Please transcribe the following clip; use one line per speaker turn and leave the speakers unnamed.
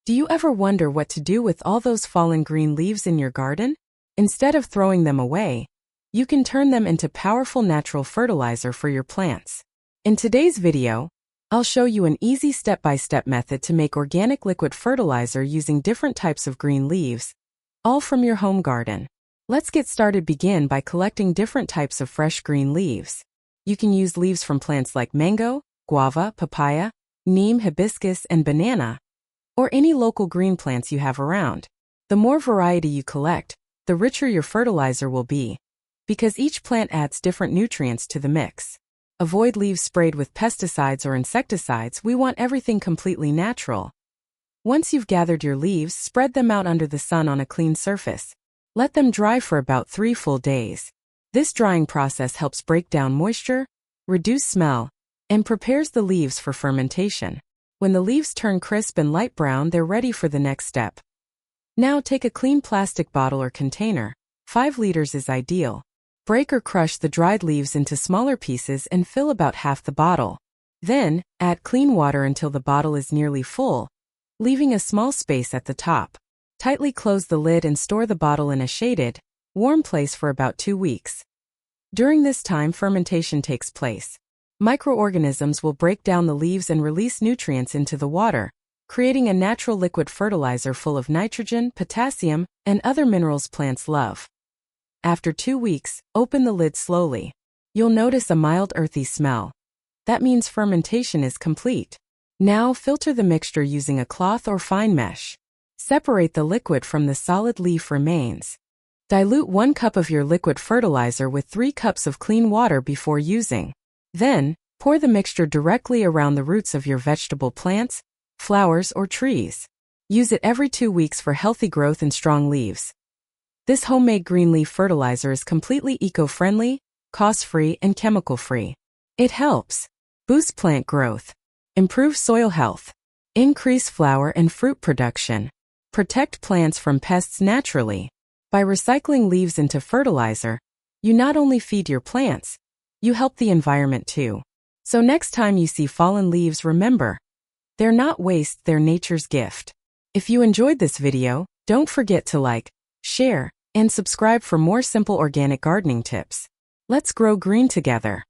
Do you ever wonder what to do with all those fallen green leaves in your garden? Instead of throwing them away, you can turn them into powerful natural fertilizer for your plants. In today's video, I'll show you an easy step-by-step method to make organic liquid fertilizer using different types of green leaves, all from your home garden. Let's get started. Begin by collecting different types of fresh green leaves. You can use leaves from plants like mango, guava, papaya, neem, hibiscus, and banana, or any local green plants you have around. The more variety you collect, the richer your fertilizer will be, because each plant adds different nutrients to the mix. Avoid leaves sprayed with pesticides or insecticides. We want everything completely natural. Once you've gathered your leaves, spread them out under the sun on a clean surface. Let them dry for about 3 full days. This drying process helps break down moisture, reduce smell, and prepares the leaves for fermentation. When the leaves turn crisp and light brown, they're ready for the next step. Now take a clean plastic bottle or container. 5 liters is ideal. Break or crush the dried leaves into smaller pieces and fill about half the bottle. Then, add clean water until the bottle is nearly full, leaving a small space at the top. Tightly close the lid and store the bottle in a shaded, warm place for about 2 weeks. During this time, fermentation takes place. Microorganisms will break down the leaves and release nutrients into the water, creating a natural liquid fertilizer full of nitrogen, potassium, and other minerals plants love. After 2 weeks, open the lid slowly. You'll notice a mild earthy smell. That means fermentation is complete. Now filter the mixture using a cloth or fine mesh. Separate the liquid from the solid leaf remains. Dilute 1 cup of your liquid fertilizer with 3 cups of clean water before using. Then, pour the mixture directly around the roots of your vegetable plants, flowers, or trees. Use it every 2 weeks for healthy growth and strong leaves. This homemade green leaf fertilizer is completely eco-friendly, cost-free, and chemical-free. It helps boost plant growth, improve soil health, increase flower and fruit production, protect plants from pests naturally. By recycling leaves into fertilizer, you not only feed your plants, you help the environment too. So next time you see fallen leaves, remember, they're not waste, they're nature's gift. If you enjoyed this video, don't forget to like, share, and subscribe for more simple organic gardening tips. Let's grow green together.